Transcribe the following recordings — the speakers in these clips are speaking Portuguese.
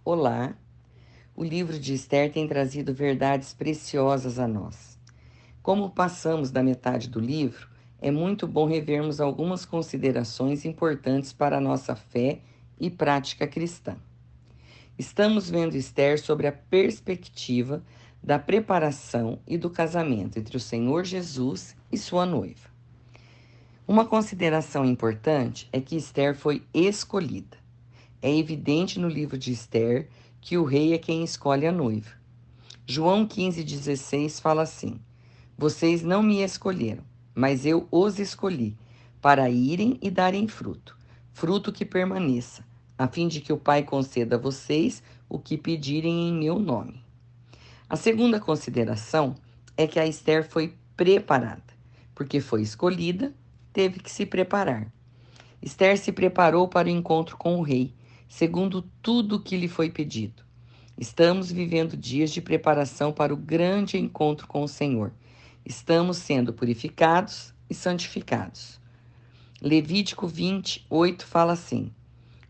Olá, o livro de Esther tem trazido verdades preciosas a nós. Como passamos da metade do livro, é muito bom revermos algumas considerações importantes para a nossa fé e prática cristã. Estamos vendo Esther sobre a perspectiva da preparação e do casamento entre o Senhor Jesus e sua noiva. Uma consideração importante é que Esther foi escolhida. É evidente no livro de Esther que o rei é quem escolhe a noiva. João 15,16 fala assim: Vocês não me escolheram, mas eu os escolhi, para irem e darem fruto, fruto que permaneça, a fim de que o Pai conceda a vocês o que pedirem em meu nome. A segunda consideração é que a Esther foi preparada, porque foi escolhida, teve que se preparar. Esther se preparou para o encontro com o rei, segundo tudo o que lhe foi pedido. Estamos vivendo dias de preparação para o grande encontro com o Senhor. Estamos sendo purificados e santificados. Levítico 28 fala assim: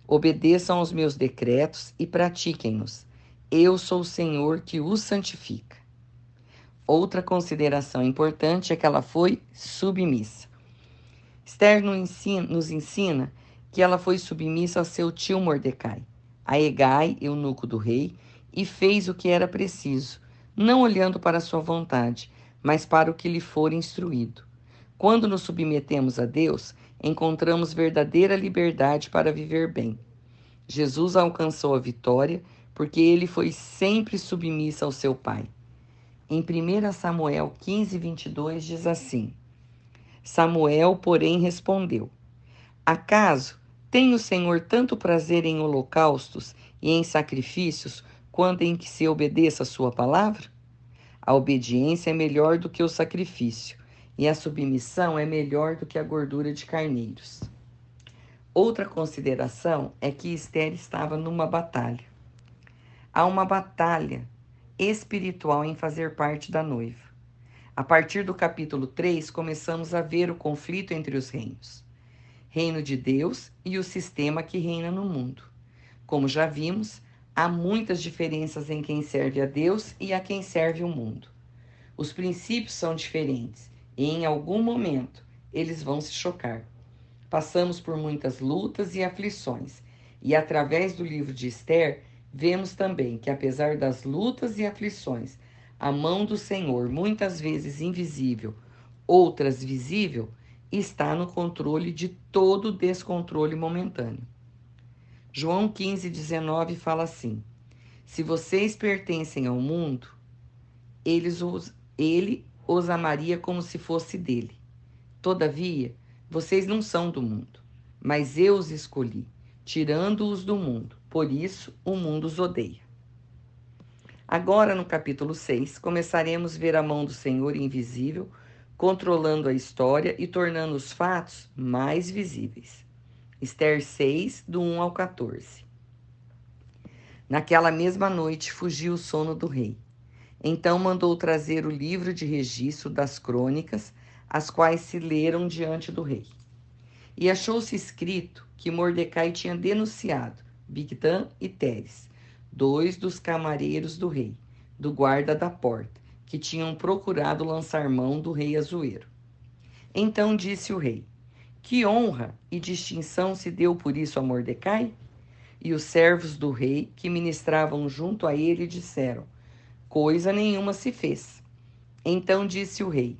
Obedeçam aos meus decretos e pratiquem-nos. Eu sou o Senhor que os santifica. Outra consideração importante é que ela foi submissa. Esther nos ensina que ela foi submissa ao seu tio Mordecai, a Hegai, eunuco do rei, e fez o que era preciso, não olhando para sua vontade, mas para o que lhe for instruído. Quando nos submetemos a Deus, encontramos verdadeira liberdade para viver bem. Jesus alcançou a vitória porque ele foi sempre submisso ao seu Pai. Em 1 Samuel 15:22 diz assim: Samuel, porém, respondeu: Acaso tem o Senhor tanto prazer em holocaustos e em sacrifícios, quanto em que se obedeça a sua palavra? A obediência é melhor do que o sacrifício, e a submissão é melhor do que a gordura de carneiros. Outra consideração é que Esther estava numa batalha. Há uma batalha espiritual em fazer parte da noiva. A partir do capítulo 3, começamos a ver o conflito entre os reinos. Reino de Deus e o sistema que reina no mundo. Como já vimos, há muitas diferenças em quem serve a Deus e a quem serve o mundo. Os princípios são diferentes e, em algum momento, eles vão se chocar. Passamos por muitas lutas e aflições, e através do livro de Esther, vemos também que, apesar das lutas e aflições, a mão do Senhor, muitas vezes invisível, outras visível, está no controle de todo o descontrole momentâneo. João 15,19 fala assim: Se vocês pertencem ao mundo, ele os amaria como se fosse dele. Todavia, vocês não são do mundo, mas eu os escolhi, tirando-os do mundo. Por isso, o mundo os odeia. Agora, no capítulo 6, começaremos a ver a mão do Senhor invisível, controlando a história e tornando os fatos mais visíveis. Esther 6, do 1 ao 14. Naquela mesma noite fugiu o sono do rei. Então mandou trazer o livro de registro das crônicas, as quais se leram diante do rei. E achou-se escrito que Mordecai tinha denunciado Bigtã e Teres, dois dos camareiros do rei, do guarda da porta, que tinham procurado lançar mão do rei Assuero. Então disse o rei: Que honra e distinção se deu por isso a Mordecai? E os servos do rei, que ministravam junto a ele, disseram: Coisa nenhuma se fez. Então disse o rei: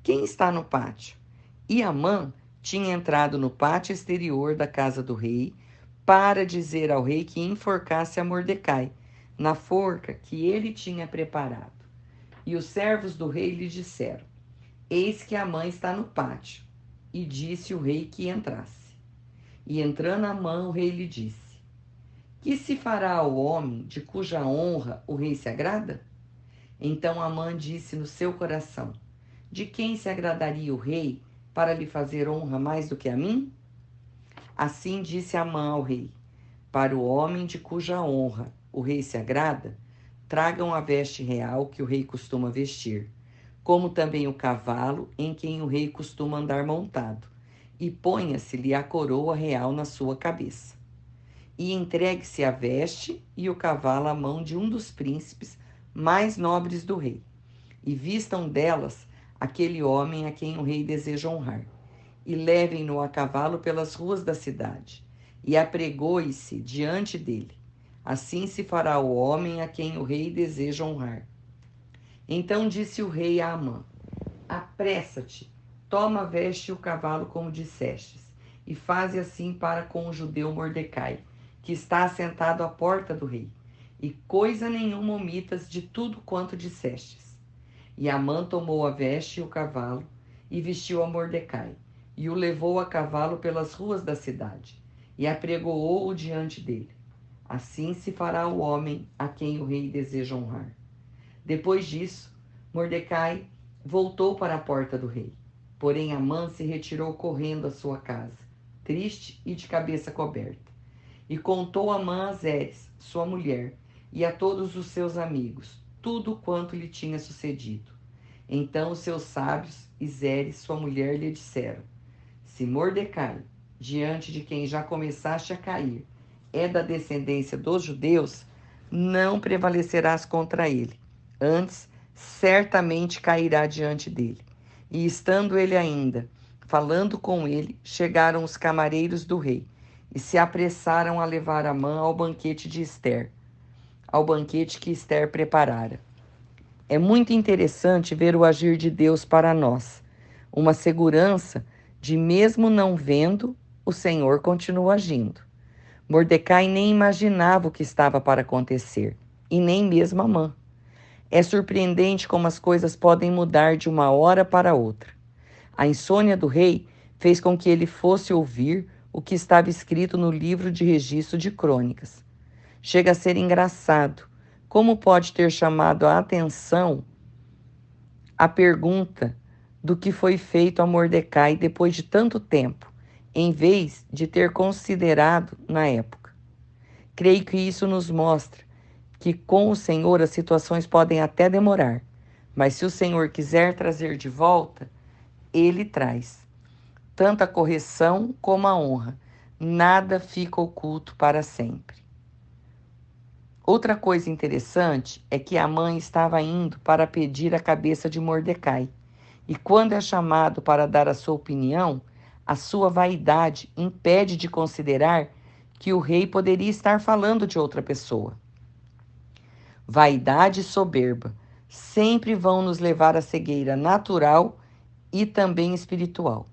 Quem está no pátio? E Amã tinha entrado no pátio exterior da casa do rei para dizer ao rei que enforcasse a Mordecai, na forca que ele tinha preparado. E os servos do rei lhe disseram: Eis que Amã está no pátio. E disse o rei que entrasse. E entrando Amã, o rei lhe disse: Que se fará ao homem de cuja honra o rei se agrada? Então Amã disse no seu coração: De quem se agradaria o rei para lhe fazer honra mais do que a mim? Assim disse Amã ao rei: Para o homem de cuja honra o rei se agrada, tragam a veste real que o rei costuma vestir, como também o cavalo em quem o rei costuma andar montado, e ponha-se-lhe a coroa real na sua cabeça. e entregue-se a veste e o cavalo à mão de um dos príncipes mais nobres do rei, e vistam delas aquele homem a quem o rei deseja honrar, e levem-no a cavalo pelas ruas da cidade, e apregoe-se diante dele. Assim se fará o homem a quem o rei deseja honrar. Então disse o rei a Amã: apressa-te, toma a veste e o cavalo como dissestes, e faze assim para com o judeu Mordecai, que está assentado à porta do rei, e coisa nenhuma omitas de tudo quanto dissestes. E Amã tomou a veste e o cavalo, e vestiu a Mordecai, e o levou a cavalo pelas ruas da cidade, e apregoou-o diante dele. Assim se fará o homem a quem o rei deseja honrar. Depois disso, Mordecai voltou para a porta do rei. Porém, Amã se retirou correndo à sua casa, triste e de cabeça coberta. E contou Amã a Zeres, sua mulher, e a todos os seus amigos, tudo quanto lhe tinha sucedido. Então os seus sábios e Zeres, sua mulher, lhe disseram: se Mordecai, diante de quem já começaste a cair, é da descendência dos judeus, não prevalecerás contra ele. Antes, certamente cairá diante dele. E estando ele ainda falando com ele, chegaram os camareiros do rei e se apressaram a levar Amã ao banquete de Ester, ao banquete que Ester preparara. É muito interessante ver o agir de Deus para nós, uma segurança de mesmo não vendo, o Senhor continua agindo. Mordecai nem imaginava o que estava para acontecer, e nem mesmo Amã. É surpreendente como as coisas podem mudar de uma hora para outra. A insônia do rei fez com que ele fosse ouvir o que estava escrito no livro de registro de crônicas. Chega a ser engraçado como pode ter chamado a atenção a pergunta do que foi feito a Mordecai depois de tanto tempo, em vez de ter considerado na época. Creio que isso nos mostra que com o Senhor as situações podem até demorar, mas se o Senhor quiser trazer de volta, Ele traz. Tanto a correção como a honra. Nada fica oculto para sempre. Outra coisa interessante é que a mãe estava indo para pedir a cabeça de Mordecai. E quando é chamado para dar a sua opinião, a sua vaidade impede de considerar que o rei poderia estar falando de outra pessoa. Vaidade e soberba sempre vão nos levar à cegueira natural e também espiritual.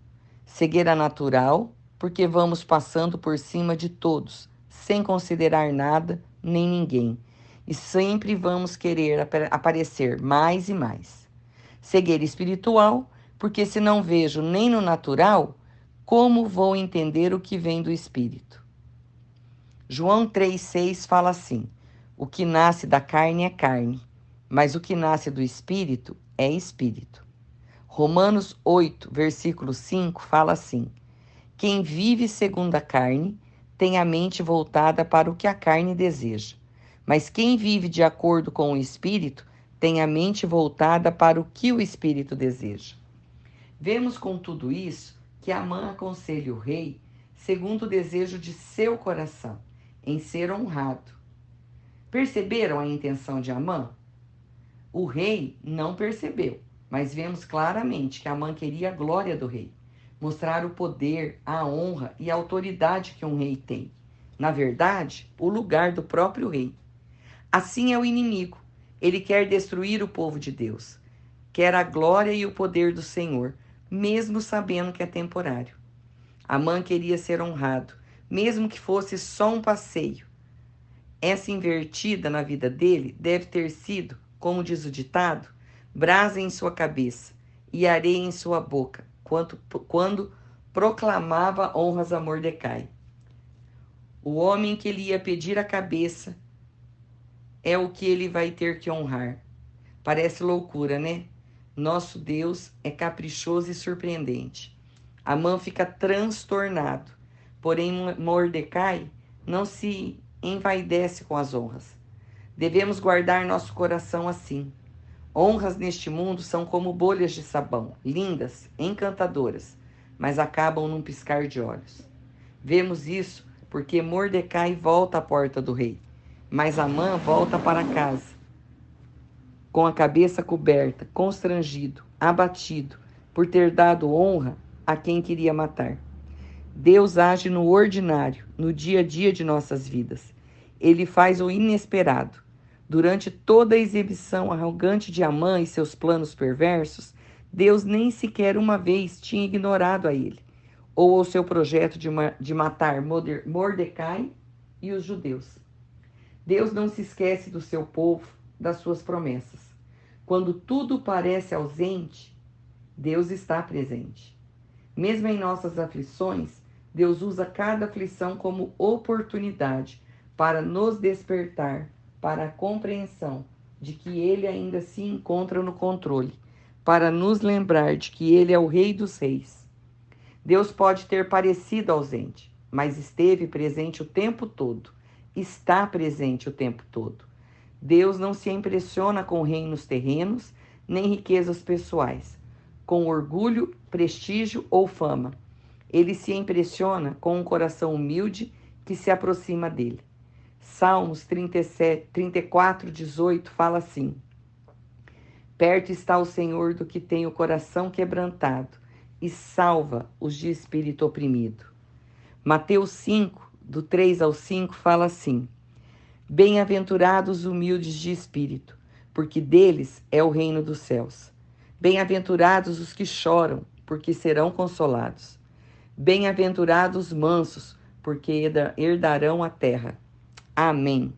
Cegueira natural, porque vamos passando por cima de todos, sem considerar nada nem ninguém, e sempre vamos querer aparecer mais e mais. Cegueira espiritual, porque se não vejo nem no natural, como vou entender o que vem do espírito? João 3,6 fala assim: o que nasce da carne é carne, mas o que nasce do espírito é espírito. Romanos 8, versículo 5 fala assim: quem vive segundo a carne tem a mente voltada para o que a carne deseja, mas quem vive de acordo com o espírito tem a mente voltada para o que o espírito deseja. Vemos com tudo isso que Amã aconselha o rei segundo o desejo de seu coração, em ser honrado. Perceberam a intenção de Amã? O rei não percebeu, mas vemos claramente que Amã queria a glória do rei, mostrar o poder, a honra e a autoridade que um rei tem. Na verdade, o lugar do próprio rei. Assim é o inimigo. Ele quer destruir o povo de Deus. Quer a glória e o poder do Senhor, mesmo sabendo que é temporário. Amã queria ser honrado, mesmo que fosse só um passeio. Essa invertida na vida dele deve ter sido, como diz o ditado, brasa em sua cabeça e areia em sua boca, quando proclamava honras a Mordecai. O homem que lhe ia pedir a cabeça é o que ele vai ter que honrar. Parece loucura, né? Nosso Deus é caprichoso e surpreendente. Amã fica transtornado, porém Mordecai não se envaidece com as honras. Devemos guardar nosso coração assim. Honras neste mundo são como bolhas de sabão, lindas, encantadoras, mas acabam num piscar de olhos. Vemos isso porque Mordecai volta à porta do rei, mas Amã volta para casa, com a cabeça coberta, constrangido, abatido, por ter dado honra a quem queria matar. Deus age no ordinário, no dia a dia de nossas vidas. Ele faz o inesperado. Durante toda a exibição arrogante de Amã e seus planos perversos, Deus nem sequer uma vez tinha ignorado a ele, ou o seu projeto de matar Mordecai e os judeus. Deus não se esquece do seu povo, das suas promessas. Quando tudo parece ausente, Deus está presente. Mesmo em nossas aflições, Deus usa cada aflição como oportunidade para nos despertar para a compreensão de que Ele ainda se encontra no controle, para nos lembrar de que Ele é o Rei dos Reis. Deus pode ter parecido ausente, mas esteve presente o tempo todo, está presente o tempo todo. Deus não se impressiona com reinos terrenos, nem riquezas pessoais, com orgulho, prestígio ou fama. Ele se impressiona com um coração humilde que se aproxima dele. Salmos 34:18 fala assim: perto está o Senhor do que tem o coração quebrantado e salva os de espírito oprimido. Mateus 5, do 3 ao 5, fala assim: bem-aventurados os humildes de espírito, porque deles é o reino dos céus. Bem-aventurados os que choram, porque serão consolados. Bem-aventurados os mansos, porque herdarão a terra. Amém.